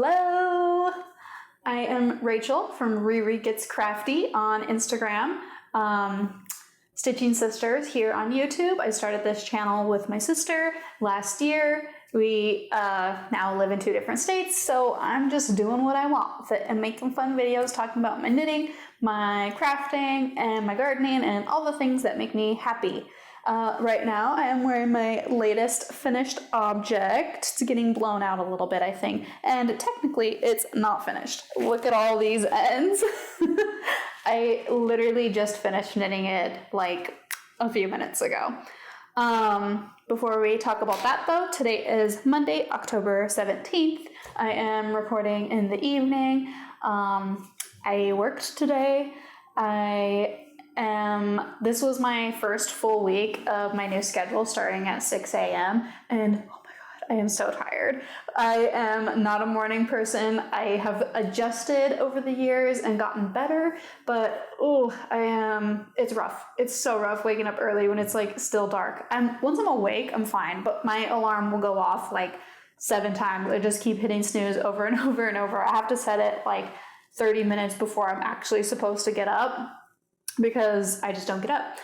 Hello! I am Rachel from Riri Gets Crafty on Instagram. Stitching Sisters here on YouTube. I started this channel with my sister last year. We now live in 2 different states, so I'm just doing what I want with it and making fun videos talking about my knitting, my crafting, and my gardening, and all the things that make me happy. Right now, I am wearing my latest finished object. It's getting blown out a little bit, I think, and technically it's not finished. Look at all these ends. I literally just finished knitting it like a few minutes ago. Before we talk about that though, today is Monday, October 17th. I am recording in the evening. I worked today. This was my first full week of my new schedule starting at 6 a.m. and oh my god, I am so tired. I am not a morning person. I have adjusted over the years and gotten better, but it's rough. It's so rough waking up early when it's like still dark. Once I'm awake, I'm fine, but my alarm will go off like 7 times. I just keep hitting snooze over and over and over. I have to set it like 30 minutes before I'm actually supposed to get up, because I just don't get up.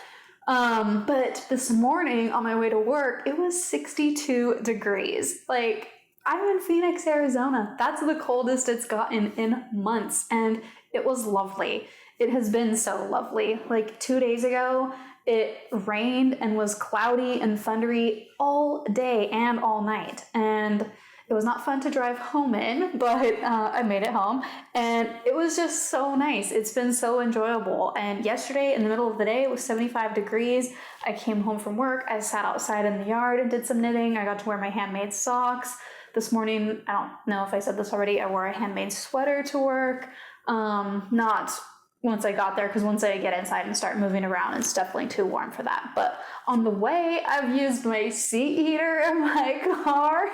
But this morning on my way to work, it was 62 degrees. Like, I'm in Phoenix, Arizona. That's the coldest it's gotten in months, and it was lovely. It has been so lovely. Like 2 days ago, it rained and was cloudy and thundery all day and all night, and it was not fun to drive home in, but I made it home, and it was just so nice. It's been so enjoyable. And yesterday, in the middle of the day, it was 75 degrees. I came home from work. I sat outside in the yard and did some knitting. I got to wear my handmade socks. This morning, I don't know if I said this already, I wore a handmade sweater to work. Not once I got there, because once I get inside and start moving around, it's definitely too warm for that. But on the way, I've used my seat heater in my car.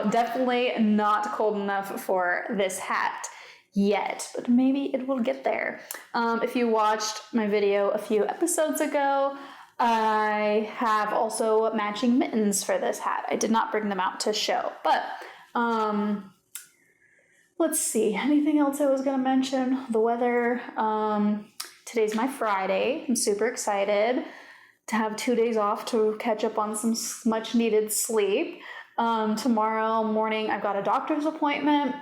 Definitely not cold enough for this hat yet, but maybe it will get there. If you watched my video a few episodes ago, I have also matching mittens for this hat. I did not bring them out to show, but let's see, anything else I was going to mention? The weather. Today's my Friday. I'm super excited to have 2 days off to catch up on some much needed sleep. Tomorrow morning I've got a doctor's appointment.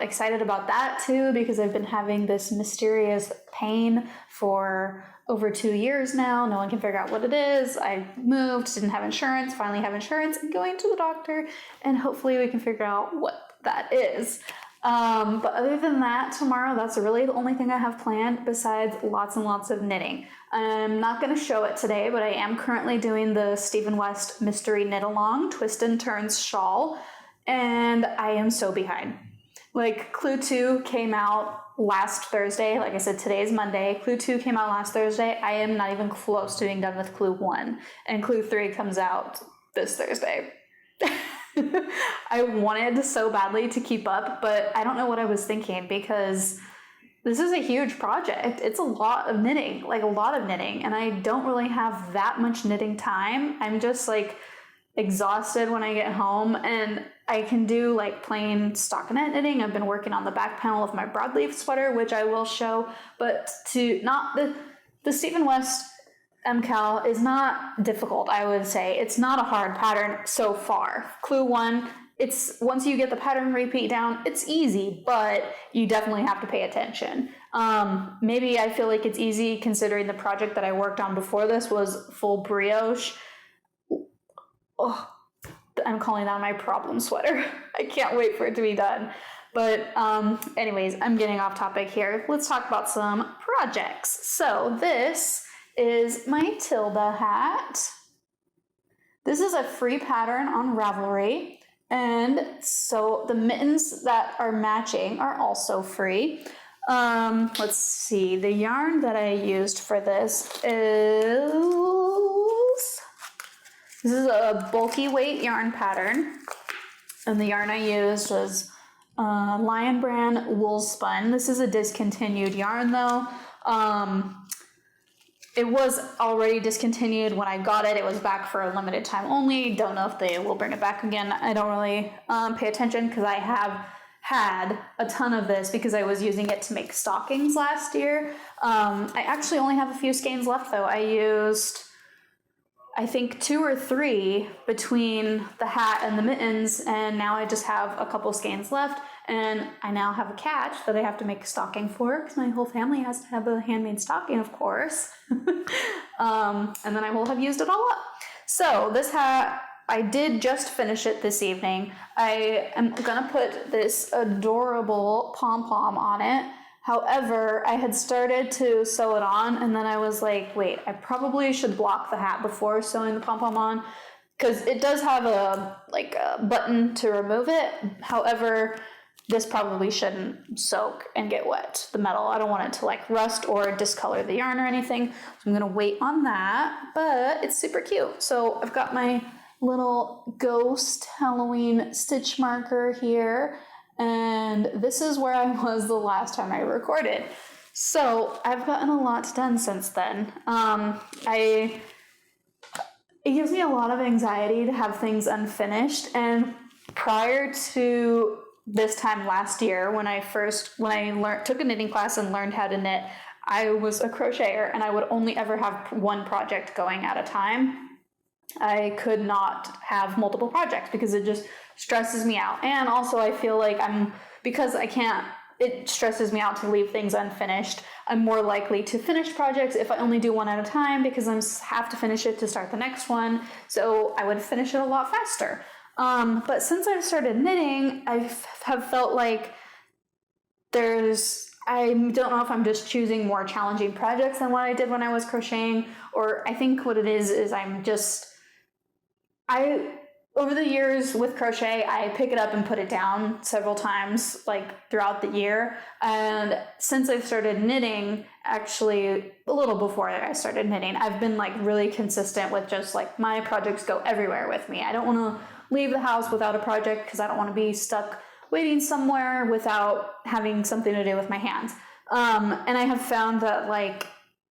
Excited about that too, because I've been having this mysterious pain for over 2 years now. No one can figure out what it is. I moved, didn't have insurance, finally have insurance, and going to the doctor, and hopefully we can figure out what that is. But other than that, tomorrow, that's really the only thing I have planned besides lots and lots of knitting. I'm not going to show it today, but I am currently doing the Stephen West Mystery Knit Along Twist and Turns shawl, and I am so behind. Like, Clue 2 came out last Thursday. Like I said, today is Monday. Clue 2 came out last Thursday. I am not even close to being done with Clue 1, and Clue 3 comes out this Thursday. I wanted so badly to keep up, but I don't know what I was thinking, because this is a huge project. It's a lot of knitting, and I don't really have that much knitting time. I'm just like exhausted when I get home, and I can do like plain stockinette knitting. I've been working on the back panel of my broadleaf sweater, which I will show, but the Stephen West MCal is not difficult, I would say. It's not a hard pattern so far. Clue 1, once you get the pattern repeat down, it's easy, but you definitely have to pay attention. Maybe I feel like it's easy considering the project that I worked on before this was full brioche. Oh, I'm calling that my problem sweater. I can't wait for it to be done. But anyways, I'm getting off topic here. Let's talk about some projects. So this is my Tiilda hat. This is a free pattern on Ravelry, and so the mittens that are matching are also free. Let's see, the yarn that I used for this is a bulky weight yarn pattern, and the yarn I used was Lion Brand Wool Spun. This is a discontinued yarn though. it was already discontinued when I got it. It was back for a limited time only. Don't know if they will bring it back again. I don't really pay attention because I have had a ton of this because I was using it to make stockings last year. I actually only have a few skeins left though. I used, I think 2 or 3 between the hat and the mittens, and now I just have a couple skeins left, and I now have a cat that I have to make a stocking for because my whole family has to have a handmade stocking, of course. And then I will have used it all up. So this hat, I did just finish it this evening. I am gonna put this adorable pom-pom on it. However, I had started to sew it on, and then I was like, wait, I probably should block the hat before sewing the pom-pom on, because it does have a button to remove it. However, this probably shouldn't soak and get wet, the metal. I don't want it to like rust or discolor the yarn or anything. So I'm gonna wait on that, but it's super cute. So I've got my little ghost Halloween stitch marker here. And this is where I was the last time I recorded. So I've gotten a lot done since then. It gives me a lot of anxiety to have things unfinished. And prior to this time last year, when I took a knitting class and learned how to knit, I was a crocheter and I would only ever have one project going at a time. I could not have multiple projects because it just stresses me out. And also I feel like it stresses me out to leave things unfinished. I'm more likely to finish projects if I only do one at a time because I have to finish it to start the next one. So I would finish it a lot faster. But since I've started knitting, I have felt like I don't know if I'm just choosing more challenging projects than what I did when I was crocheting, or I think what it is over the years with crochet, I pick it up and put it down several times, like throughout the year. And since I've started knitting, actually a little before I started knitting, I've been like really consistent with just like my projects go everywhere with me. I don't want to leave the house without a project because I don't want to be stuck waiting somewhere without having something to do with my hands. And I have found that like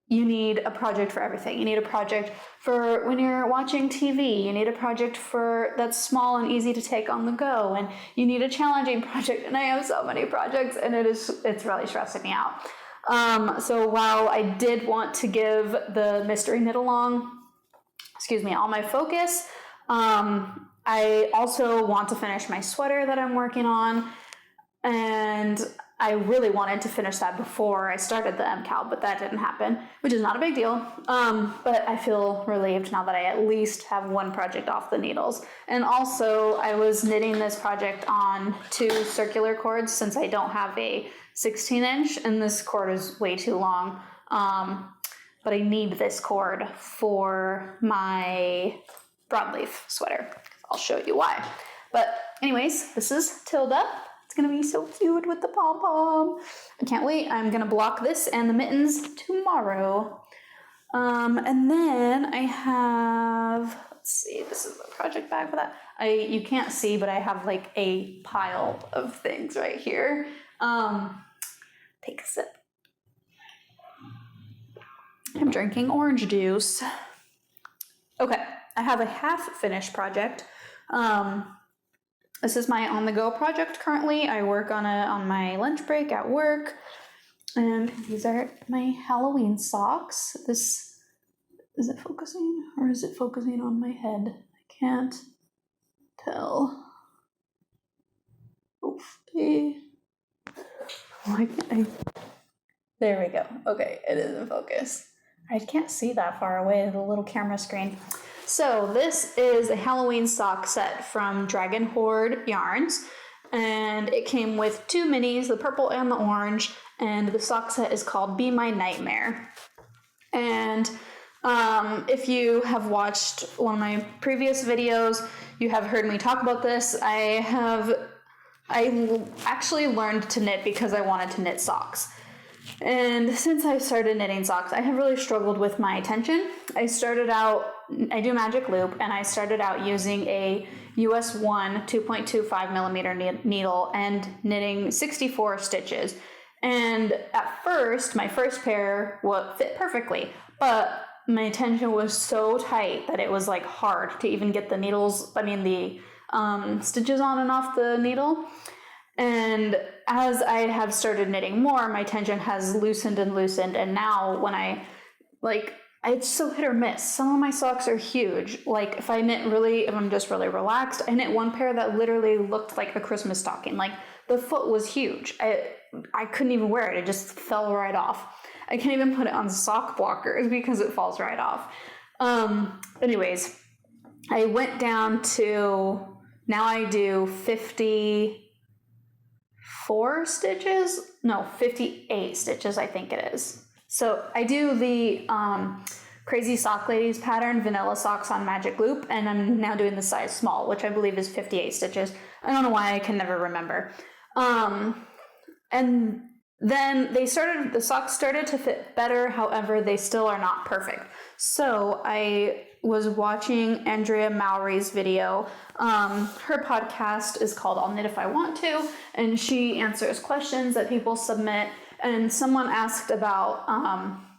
you need a project for everything. You need a project for when you're watching TV. You need a project that's small and easy to take on the go. And you need a challenging project. And I have so many projects, and it's really stressing me out. So while I did want to give the mystery knit along, all my focus, I also want to finish my sweater that I'm working on. And I really wanted to finish that before I started the MCAL, but that didn't happen, which is not a big deal. But I feel relieved now that I at least have one project off the needles. And also, I was knitting this project on 2 circular cords since I don't have a 16-inch, and this cord is way too long. But I need this cord for my broadleaf sweater. I'll show you why. But anyways, this is Tiilda. It's gonna be so cute with the pom-pom. I can't wait. I'm gonna block this and the mittens tomorrow. And then I have, let's see, this is the project bag for that. You can't see, but I have like a pile of things right here. Take a sip. I'm drinking orange juice. Okay, I have a half-finished project. This is my on-the-go project currently. I work on it on my lunch break at work. And these are my Halloween socks. Is it focusing, or is it focusing on my head? I can't tell. Hopefully. There we go. Okay, it is in focus. I can't see that far away, the little camera screen. So this is a Halloween sock set from Dragon Hoard Yarns, and it came with 2 minis, the purple and the orange, and the sock set is called Be My Nightmare. And if you have watched one of my previous videos, you have heard me talk about this. I actually learned to knit because I wanted to knit socks. And since I started knitting socks, I have really struggled with my tension. I do magic loop, and I started out using a US 1 2.25 millimeter needle and knitting 64 stitches. And at first, my first pair fit perfectly. but my tension was so tight that it was like hard to even get the stitches on and off the needle. And as I have started knitting more, my tension has loosened, and now when it's so hit or miss. Some of my socks are huge. Like if I'm just really relaxed, I knit one pair that literally looked like a Christmas stocking. Like the foot was huge. I couldn't even wear it. It just fell right off. I can't even put it on sock blockers because it falls right off. Anyways, I went down to, now I do 54 stitches. No, 58 stitches, I think it is. So I do the Crazy Sock Ladies pattern, vanilla socks on magic loop, and I'm now doing the size small, which I believe is 58 stitches. I don't know why, I can never remember. And then the socks started to fit better, however, they still are not perfect. So I was watching Andrea Mowry's video. Her podcast is called I'll Knit If I Want To, and she answers questions that people submit. And someone asked about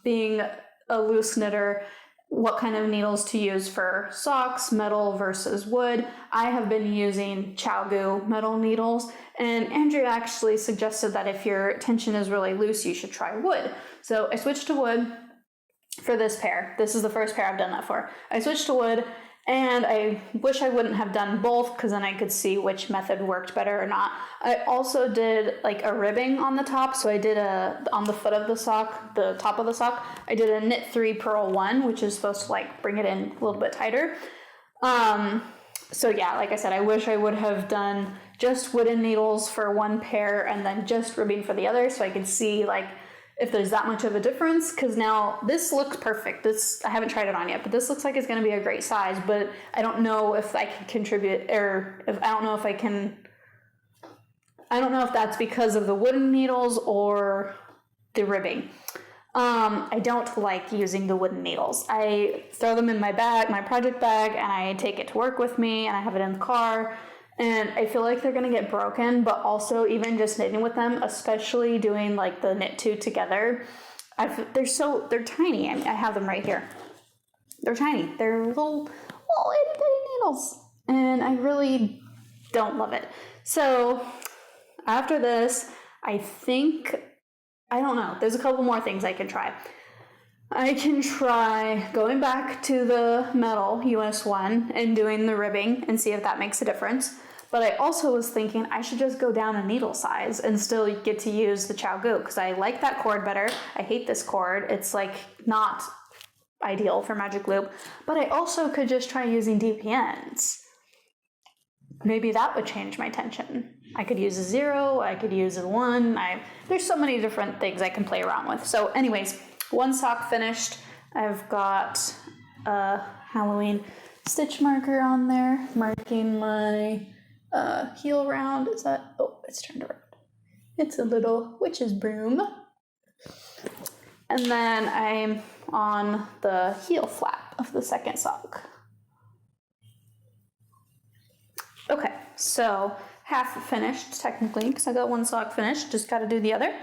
being a loose knitter, what kind of needles to use for socks, metal versus wood. I have been using ChowGoo metal needles, and Andrea actually suggested that if your tension is really loose, you should try wood. So I switched to wood for this pair. This is the first pair I've done that for. I switched to wood, and I wish I wouldn't have done both because then I could see which method worked better or not. I also did like a ribbing on the top. So I did on the foot of the sock, the top of the sock, I did a knit 3 purl 1, which is supposed to like bring it in a little bit tighter. So yeah, like I said, I wish I would have done just wooden needles for one pair and then just ribbing for the other so I could see like if there's that much of a difference, because now this looks perfect. I haven't tried it on yet, but this looks like it's going to be a great size, but I don't know if I can contribute, or if I don't know if that's because of the wooden needles or the ribbing. I don't like using the wooden needles. I throw them in my bag, my project bag, and I take it to work with me, and I have it in the car. And I feel like they're going to get broken, but also even just knitting with them, especially doing like the knit 2 together, they're tiny. I mean, I have them right here. They're tiny. They're little itty bitty needles. And I really don't love it. So after this, I don't know. There's a couple more things I can try. I can try going back to the metal US 1 and doing the ribbing and see if that makes a difference. But I also was thinking I should just go down a needle size and still get to use the ChowGoo because I like that cord better. I hate this cord. It's like not ideal for magic loop. But I also could just try using DPNs. Maybe that would change my tension. I could use a 0, I could use a 1. There's so many different things I can play around with. So anyways, one sock finished. I've got a Halloween stitch marker on there, marking my heel round. Is that, it's turned around. It's a little witch's broom. And then I'm on the heel flap of the second sock. Okay, so half finished technically because I got one sock finished, just got to do the other.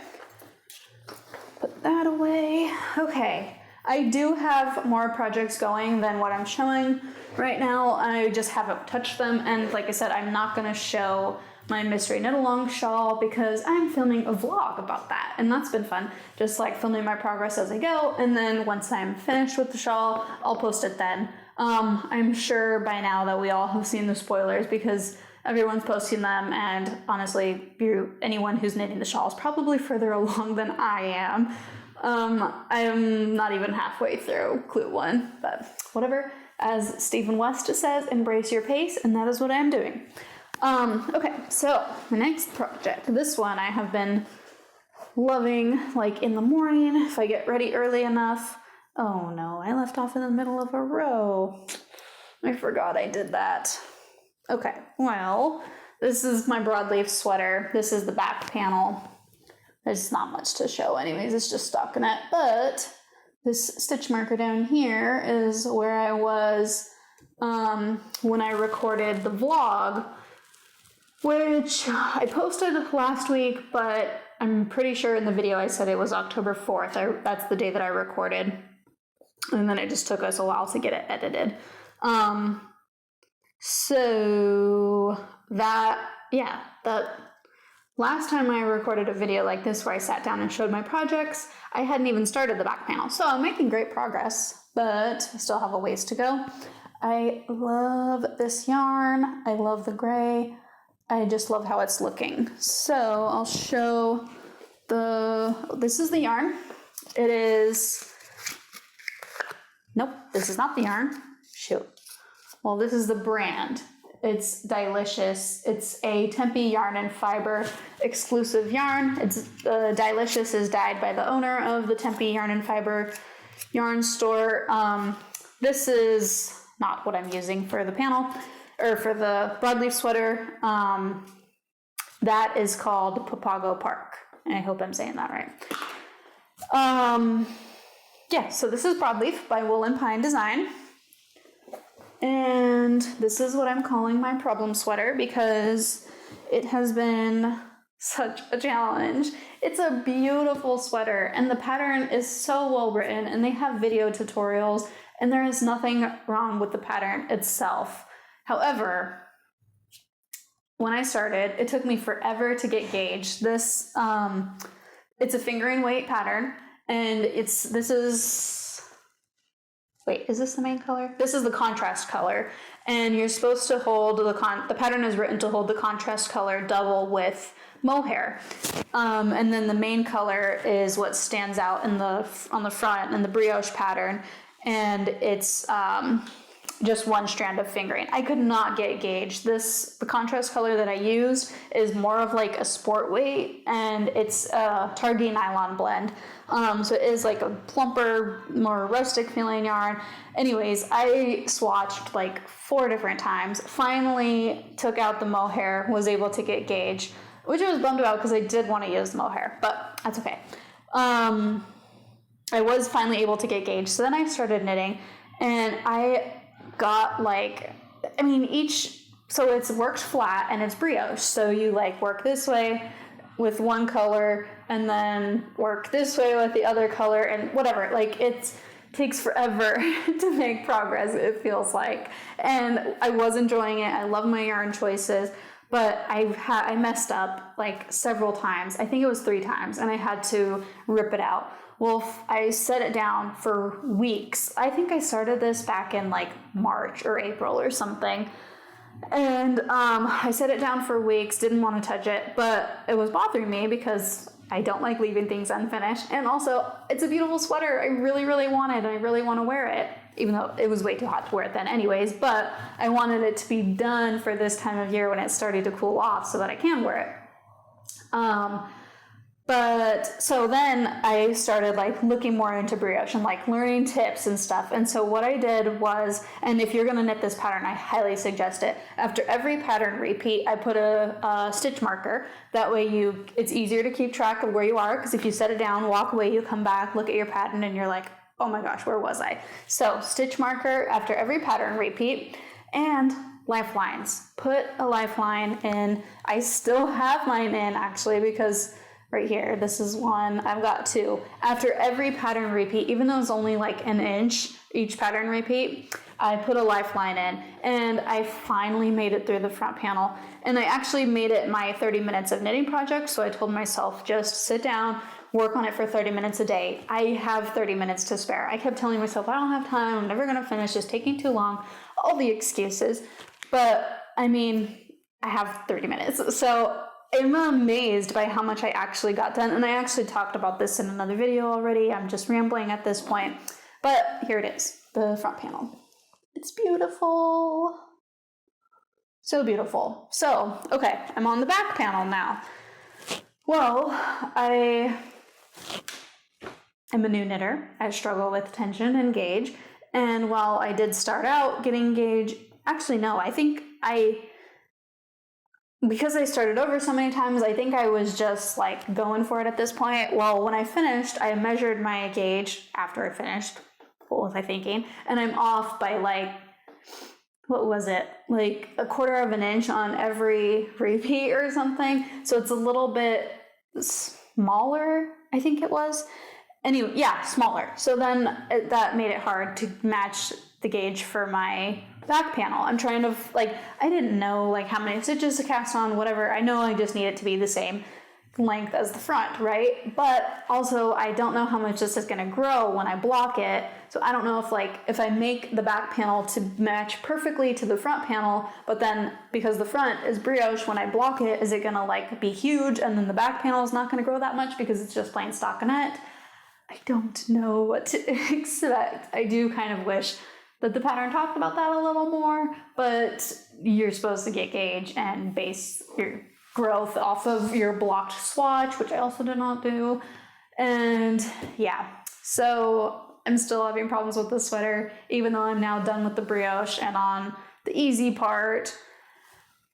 Put that away. Okay, I do have more projects going than what I'm showing right now. I just haven't touched them, and like I said, I'm not going to show my mystery knit along shawl because I'm filming a vlog about that, and that's been fun, just like filming my progress as I go, and then once I'm finished with the shawl, I'll post it then. I'm sure by now that we all have seen the spoilers because everyone's posting them, and honestly, anyone who's knitting the shawl is probably further along than I am. I'm not even halfway through Clue 1, but whatever. As Stephen West says, embrace your pace, and that is what I'm doing. Okay, so the next project, this one I have been loving, like in the morning, if I get ready early enough. Oh no, I left off in the middle of a row. I forgot I did that. Okay, well, this is my broadleaf sweater. This is the back panel. There's not much to show anyways, it's just stockinette, but this stitch marker down here is where I was when I recorded the vlog, which I posted last week, but I'm pretty sure in the video I said it was October 4th. That's the day that I recorded. And then it just took us a while to get it edited. So that last time I recorded a video like this where I sat down and showed my projects, I hadn't even started the back panel. So I'm making great progress, but I still have a ways to go. I love this yarn. I love the gray. I just love how it's looking. So I'll show this is the yarn. It is, nope, this is not the yarn. Shoot. Well, this is the brand. It's Delicious. It's a Tempe yarn and fiber exclusive yarn. It's Delicious is dyed by the owner of the Tempe yarn and fiber yarn store. This is not what I'm using for the panel or for the broadleaf sweater. That is called Papago Park. And I hope I'm saying that right. Yeah, so this is Broadleaf by Wool and Pine Design. And this is what I'm calling my problem sweater because it has been such a challenge. It's a beautiful sweater and the pattern is so well written and they have video tutorials and there is nothing wrong with the pattern itself. However, when I started, it took me forever to get gauge. This, it's a fingering weight pattern and is this the main color? This is the contrast color, and you're supposed to hold the pattern is written to hold the contrast color double with mohair, and then the main color is what stands out on the front in the brioche pattern, and it's just one strand of fingering. I could not get gauge. The contrast color that I used is more of like a sport weight, and it's a Targhee nylon blend. So it is like a plumper, more rustic feeling yarn. Anyways, I swatched like 4 different times. Finally took out the mohair, was able to get gauge, which I was bummed about because I did want to use the mohair, but that's okay. I was finally able to get gauge. So then I started knitting and I got so it's worked flat and it's brioche. So you like work this way with one color and then work this way with the other color and whatever. Like it takes forever to make progress, it feels like. And I was enjoying it. I love my yarn choices, but I messed up like several times. I think it was 3 times and I had to rip it out. Well, I set it down for weeks. I think I started this back in like March or April or something. And I set it down for weeks, didn't want to touch it, but it was bothering me because I don't like leaving things unfinished. And also, it's a beautiful sweater. I really, really want it, and I really want to wear it, even though it was way too hot to wear it then anyways. But I wanted it to be done for this time of year when it's starting to cool off so that I can wear it. But so then I started like looking more into brioche and like learning tips and stuff. And so what I did was, and if you're going to knit this pattern, I highly suggest it. After every pattern repeat, I put a stitch marker. That way it's easier to keep track of where you are. Because if you set it down, walk away, you come back, look at your pattern and you're like, oh my gosh, where was I? So stitch marker after every pattern repeat, and lifelines. Put a lifeline in. I still have mine in actually because right here, this is one, I've got 2. After every pattern repeat, even though it's only like an inch each pattern repeat, I put a lifeline in, and I finally made it through the front panel. And I actually made it my 30 minutes of knitting project, so I told myself, just sit down, work on it for 30 minutes a day. I have 30 minutes to spare. I kept telling myself, I don't have time, I'm never gonna finish, it's taking too long, all the excuses. But I mean, I have 30 minutes, so I'm amazed by how much I actually got done, and I actually talked about this in another video already. I'm just rambling at this point, but here it is, the front panel. It's beautiful. So beautiful. So, okay, I'm on the back panel now. Well, I'm a new knitter. I struggle with tension and gauge, and while I did start out getting gauge, actually no, I think because I started over so many times, I think I was just like going for it at this point. Well, when I finished, I measured my gauge after I finished. What was I thinking? And I'm off by like, what was it? Like 1/4 of an inch on every repeat or something. So it's a little bit smaller, I think it was. anyway, yeah, smaller. So then that made it hard to match the gauge for my back panel. I'm trying to, like, I didn't know like how many stitches to cast on, whatever. I know I just need it to be the same length as the front, right? But also I don't know how much this is going to grow when I block it. So I don't know if I make the back panel to match perfectly to the front panel, but then because the front is brioche, when I block it, is it going to like be huge and then the back panel is not going to grow that much because it's just plain stockinette? I don't know what to expect. I do kind of wish that the pattern talked about that a little more, but you're supposed to get gauge and base your growth off of your blocked swatch, which I also did not do. And yeah, so I'm still having problems with this sweater, even though I'm now done with the brioche and on the easy part.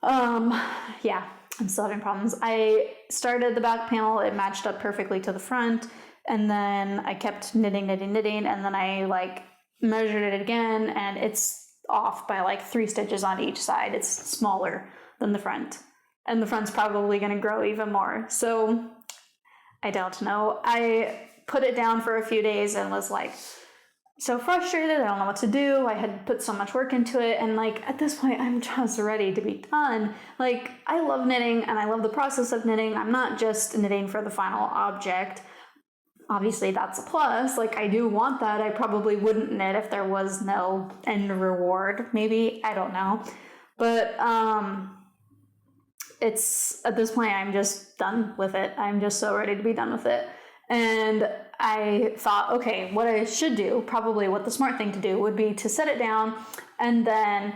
Yeah, I'm still having problems. I started the back panel, it matched up perfectly to the front, and then I kept knitting, and then I like measured it again, and it's off by like 3 stitches on each side. It's smaller than the front. And the front's probably going to grow even more. So I don't know. I put it down for a few days and was like so frustrated. I don't know what to do. I had put so much work into it. And like at this point, I'm just ready to be done. Like I love knitting and I love the process of knitting. I'm not just knitting for the final object. Obviously that's a plus. Like I do want that. I probably wouldn't knit if there was no end reward. Maybe, I don't know. But, it's at this point I'm just done with it. I'm just so ready to be done with it. And I thought, okay, what I should do, probably what the smart thing to do would be to set it down and then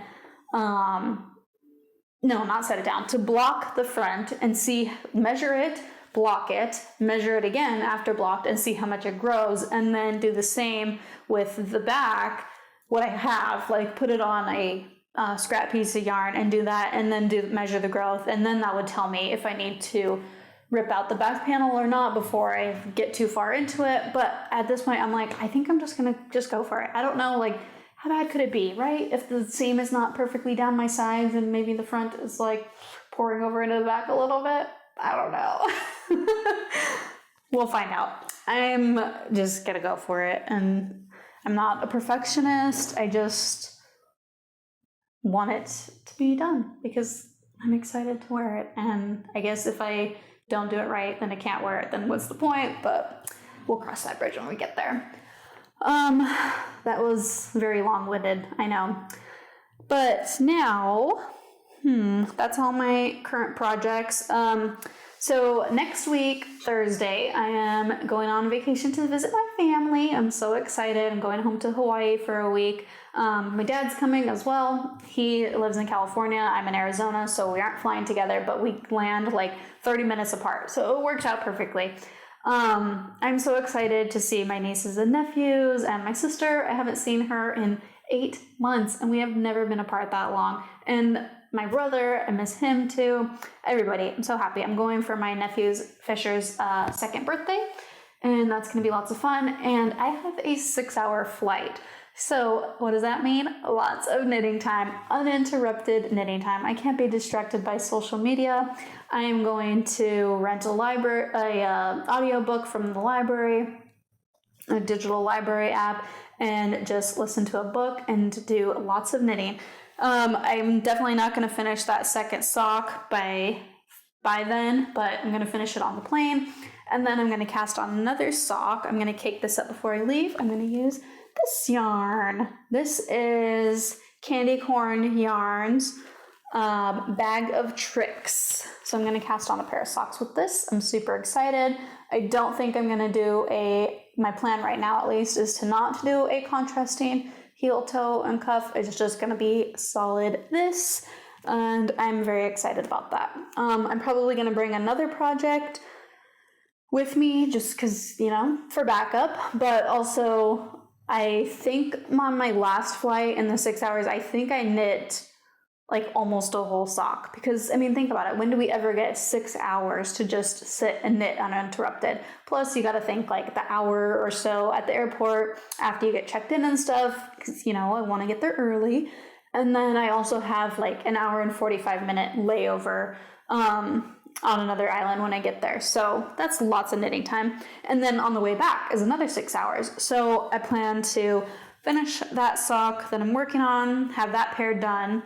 no, not set it down, to block the front and measure it, block it, measure it again after blocked and see how much it grows, and then do the same with the back, what I have, like put it on a scrap piece of yarn and do that, and then measure the growth, and then that would tell me if I need to rip out the back panel or not before I get too far into it. But at this point I'm like, I think I'm just gonna go for it. I don't know, like how bad could it be, right? If the seam is not perfectly down my sides and maybe the front is like pouring over into the back a little bit, I don't know. We'll find out. I'm just gonna go for it, and I'm not a perfectionist. I just want it to be done because I'm excited to wear it. And I guess if I don't do it right, then I can't wear it, then what's the point? But we'll cross that bridge when we get there. That was very long-winded, I know. But now, that's all my current projects. So next week, Thursday, I am going on vacation to visit my family. I'm so excited. I'm going home to Hawaii for a week. My dad's coming as well. He lives in California. I'm in Arizona, so we aren't flying together, but we land like 30 minutes apart. So it works out perfectly. I'm so excited to see my nieces and nephews and my sister. I haven't seen her in 8 months, and we have never been apart that long. And my brother, I miss him too. Everybody, I'm so happy. I'm going for my nephew's Fisher's 2nd birthday, and that's going to be lots of fun. And I have a 6-hour flight. So what does that mean? Lots of knitting time, uninterrupted knitting time. I can't be distracted by social media. I am going to rent a audiobook from the library, a digital library app, and just listen to a book and do lots of knitting. I'm definitely not going to finish that 2nd sock by then, but I'm going to finish it on the plane, and then I'm going to cast on another sock. I'm going to cake this up before I leave. I'm going to use this yarn. This is Candy Corn Yarns Bag of Tricks. So I'm going to cast on a pair of socks with this. I'm super excited. I don't think I'm going to do my plan right now at least is to not do a contrasting heel, toe, and cuff. It's just going to be solid this, and I'm very excited about that. I'm probably going to bring another project with me just because, for backup, but also I think on my last flight in the 6 hours, I think I knit like almost a whole sock, because think about it, when do we ever get 6 hours to just sit and knit uninterrupted? Plus you got to think like the hour or so at the airport after you get checked in and stuff, because I want to get there early, and then I also have like an hour and 45 minute layover on another island when I get there. So that's lots of knitting time. And then on the way back is another 6 hours. So I plan to finish that sock that I'm working on, have that pair done,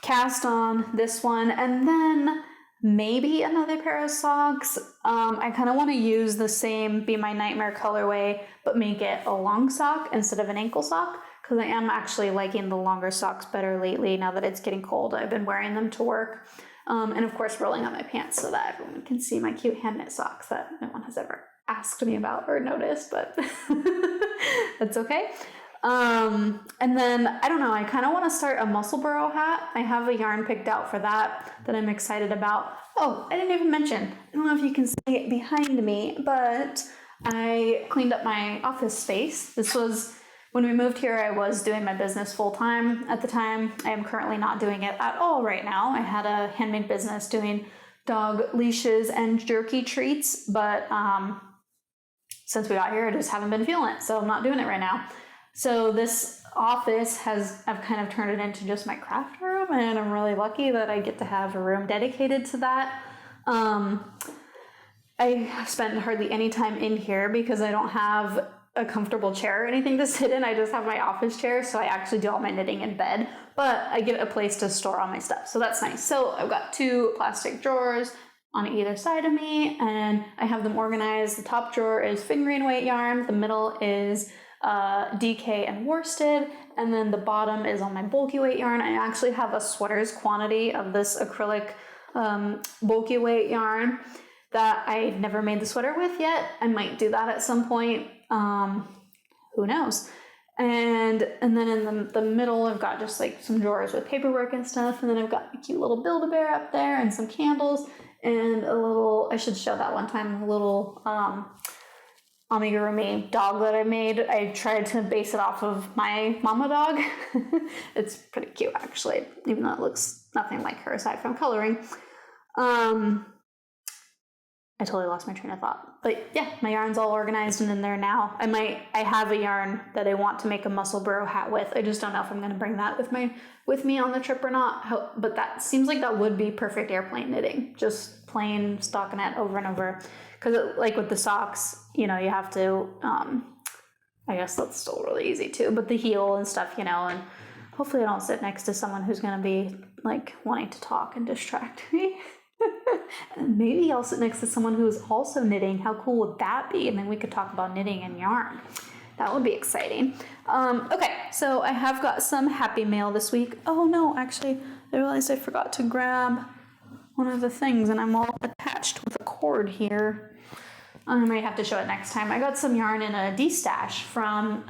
cast on this one, and then maybe another pair of socks. I kind of want to use the same Be My Nightmare colorway, but make it a long sock instead of an ankle sock, because I am actually liking the longer socks better lately now that it's getting cold. I've been wearing them to work. And of course rolling on my pants so that everyone can see my cute hand knit socks that no one has ever asked me about or noticed, but that's okay. And then, I don't know, I kind of want to start a muscle burrow hat. I have a yarn picked out for that I'm excited about. Oh, I didn't even mention, I don't know if you can see it behind me, but I cleaned up my office space. This was, when we moved here, I was doing my business full time at the time. I am currently not doing it at all right now. I had a handmade business doing dog leashes and jerky treats, but since we got here, I just haven't been feeling it, so I'm not doing it right now. So this office I've kind of turned it into just my craft room, and I'm really lucky that I get to have a room dedicated to that. I spend hardly any time in here because I don't have a comfortable chair or anything to sit in. I just have my office chair, so I actually do all my knitting in bed, but I get a place to store all my stuff, so that's nice. So I've got 2 plastic drawers on either side of me, and I have them organized. The top drawer is fingering weight yarn, the middle is DK and worsted, and then the bottom is on my bulky weight yarn. I actually have a sweater's quantity of this acrylic bulky weight yarn that I never made the sweater with yet. I might do that at some point. Who knows? And then in the middle, I've got just like some drawers with paperwork and stuff. And then I've got a cute little Build-A-Bear up there and some candles and a little, I should show that one time, a little amigurumi dog that I made. I tried to base it off of my mama dog. It's pretty cute actually, even though it looks nothing like her aside from coloring. I totally lost my train of thought. But yeah, my yarn's all organized and in there now. I have a yarn that I want to make a muscle burrow hat with. I just don't know if I'm going to bring that with me on the trip or not. But that seems like that would be perfect airplane knitting. Just plain stockinette over and over. Because like with the socks, you know, you have to, I guess that's still really easy too. But the heel and stuff, you know, and hopefully I don't sit next to someone who's going to be like wanting to talk and distract me. And maybe I'll sit next to someone who's also knitting. How cool would that be? And then we could talk about knitting and yarn. That would be exciting. Okay, so I have got some happy mail this week. Oh no, actually, I realized I forgot to grab one of the things and I'm all attached with a cord here. I might have to show it next time. I got some yarn in a D-stash from,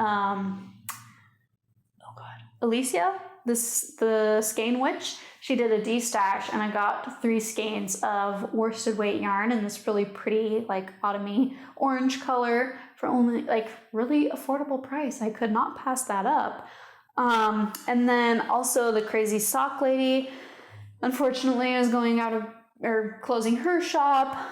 Alicia, the skein witch. She did a D-stash and I got 3 skeins of worsted weight yarn in this really pretty like autumny orange color for only like really affordable price. I could not pass that up. And then also the crazy sock lady, unfortunately, is going out of or closing her shop.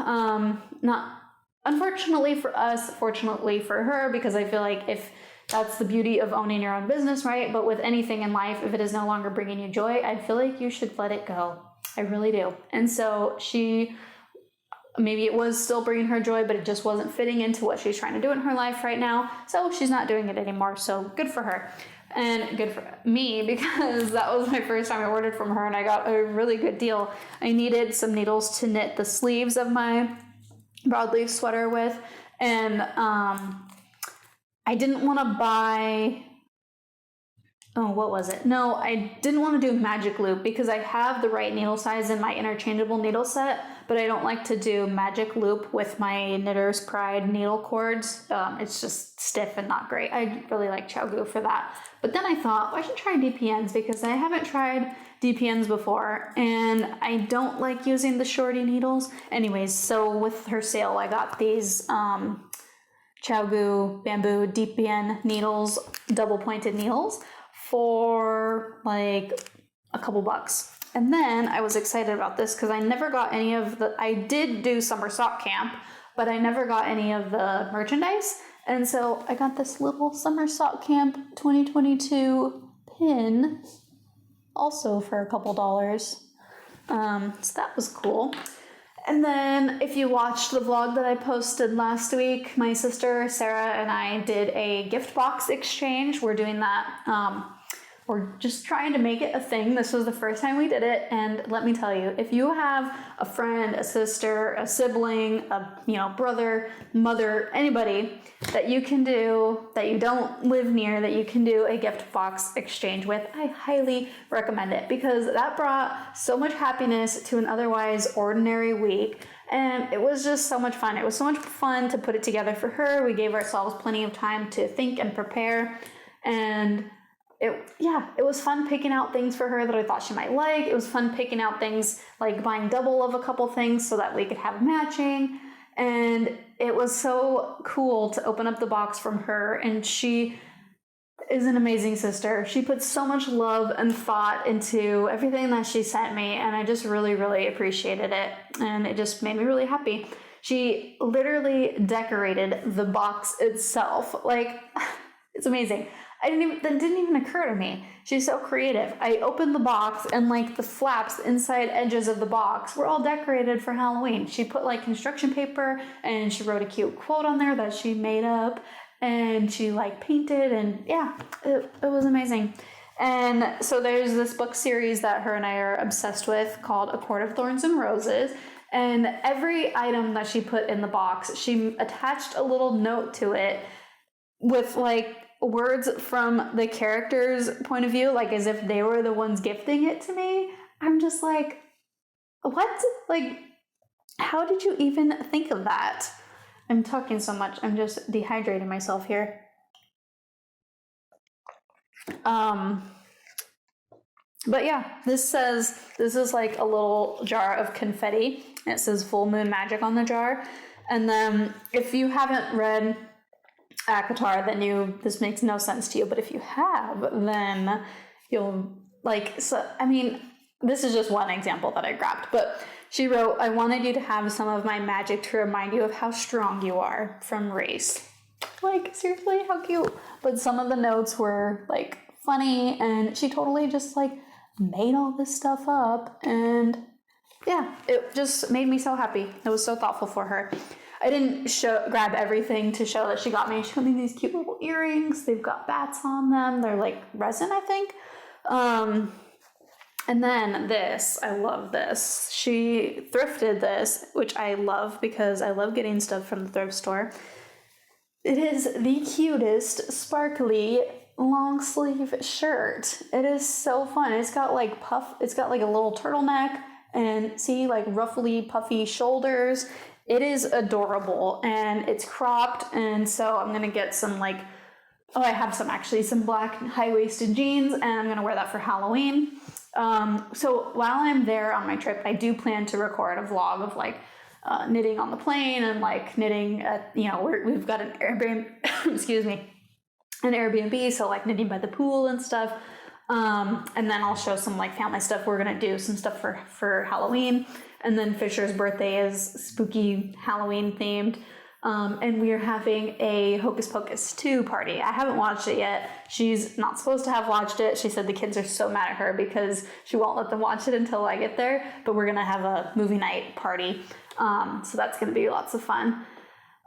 Not unfortunately for us, fortunately for her, because I feel like if that's the beauty of owning your own business, right? But with anything in life, if it is no longer bringing you joy, I feel like you should let it go. I really do. And so maybe it was still bringing her joy, but it just wasn't fitting into what she's trying to do in her life right now. So she's not doing it anymore. So good for her. And good for me, because that was my first time I ordered from her and I got a really good deal. I needed some needles to knit the sleeves of my broadleaf sweater with. And I didn't want to buy, what was it? No, I didn't want to do magic loop because I have the right needle size in my interchangeable needle set, but I don't like to do magic loop with my Knitter's Pride needle cords. It's just stiff and not great. I really like Chow for that. But then I thought, I should try DPNs because I haven't tried DPNs before and I don't like using the shorty needles. Anyways, so with her sale, I got these Chow bamboo DPN needles, double pointed needles for like a couple bucks. And then I was excited about this because I never got any of I did do summer sock camp, but I never got any of the merchandise. And so I got this little summer sock camp 2022 pin also for a couple dollars. So that was cool. And then if you watched the vlog that I posted last week, my sister Sarah and I did a gift box exchange. We're doing that. We're just trying to make it a thing. This was the first time we did it, and let me tell you, if you have a friend, a sister, a sibling, a brother, mother, anybody that you can do, that you don't live near, that you can do a gift box exchange with, I highly recommend it, because that brought so much happiness to an otherwise ordinary week. And it was just so much fun. It was so much fun to put it together for her. We gave ourselves plenty of time to think and prepare, and it was fun picking out things for her that I thought she might like. It was fun picking out things, like buying double of a couple things so that we could have matching. And it was so cool to open up the box from her. And she is an amazing sister. She put so much love and thought into everything that she sent me. And I just really, really appreciated it. And it just made me really happy. She literally decorated the box itself. Like, it's amazing. That didn't even occur to me. She's so creative. I opened the box and like the flaps, inside edges of the box were all decorated for Halloween. She put like construction paper and she wrote a cute quote on there that she made up, and she like painted, and yeah, it was amazing. And so there's this book series that her and I are obsessed with called A Court of Thorns and Roses. And every item that she put in the box, she attached a little note to it with like words from the character's point of view, like as if they were the ones gifting it to me. I'm just like, what? Like, how did you even think of that? I'm talking so much, I'm just dehydrating myself here. But yeah, this is like a little jar of confetti. It says Full Moon Magic on the jar. And then if you haven't read ACOTAR, then this makes no sense to you, but if you have, then you'll like, so I mean, this is just one example that I grabbed, but she wrote, I wanted you to have some of my magic to remind you of how strong you are, from Race. Like, seriously, how cute. But some of the notes were like funny, and she totally just like made all this stuff up, and yeah, it just made me so happy. I was so thoughtful for her. I didn't grab everything to show that she got me. She got me these cute little earrings. They've got bats on them. They're like resin, I think. And then this, I love this. She thrifted this, which I love because I love getting stuff from the thrift store. It is the cutest, sparkly, long sleeve shirt. It is so fun. It's got like it's got like a little turtleneck, and see, like ruffly, puffy shoulders. It is adorable, and it's cropped, and so I'm going to get some like, I have some black high-waisted jeans, and I'm going to wear that for Halloween. So while I'm there on my trip, I do plan to record a vlog of like knitting on the plane, and like knitting at, we've got an Airbnb, excuse me, an Airbnb, so like knitting by the pool and stuff. And then I'll show some like family stuff. We're going to do some stuff for Halloween. And then Fisher's birthday is spooky Halloween themed. And we are having a Hocus Pocus 2 party. I haven't watched it yet. She's not supposed to have watched it. She said the kids are so mad at her because she won't let them watch it until I get there. But we're going to have a movie night party. So that's going to be lots of fun.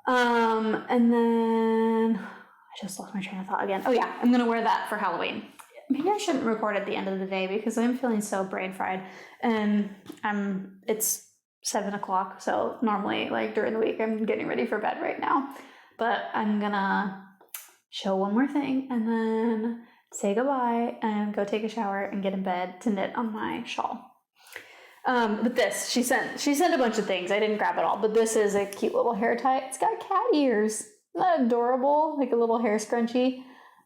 And then I just lost my train of thought again. Oh yeah, I'm going to wear that for Halloween. Maybe I shouldn't record at the end of the day because I'm feeling so brain fried, and it's 7 o'clock. So normally like during the week, I'm getting ready for bed right now, but I'm gonna show one more thing and then say goodbye and go take a shower and get in bed to knit on my shawl. But this, she sent a bunch of things. I didn't grab it all, but this is a cute little hair tie. It's got cat ears. Isn't that adorable? Like a little hair scrunchie.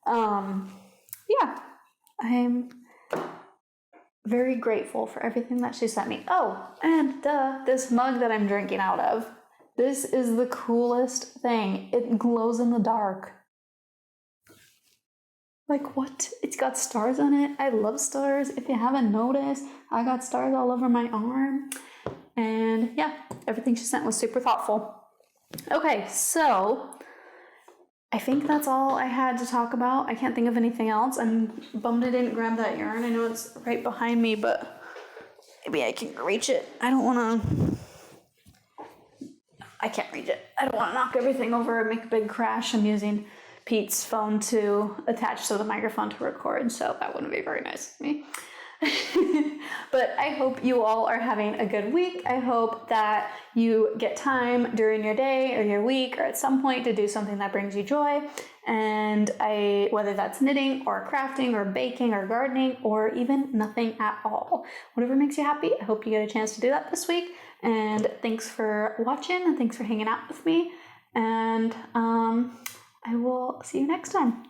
Yeah. I'm very grateful for everything that she sent me. Oh, and this mug that I'm drinking out of. This is the coolest thing. It glows in the dark. Like, what? It's got stars on it. I love stars. If you haven't noticed, I got stars all over my arm. And yeah, everything she sent was super thoughtful. Okay, so I think that's all I had to talk about. I can't think of anything else. I'm bummed I didn't grab that yarn. I know it's right behind me, but maybe I can reach it. I don't want to I can't reach it. I don't want to knock everything over and make a big crash. I'm using Pete's phone to attach to the microphone to record, so that wouldn't be very nice of me. But I hope you all are having a good week. I hope that you get time during your day or your week or at some point to do something that brings you joy. And whether that's knitting or crafting or baking or gardening or even nothing at all, whatever makes you happy, I hope you get a chance to do that this week. And thanks for watching and thanks for hanging out with me. And I will see you next time.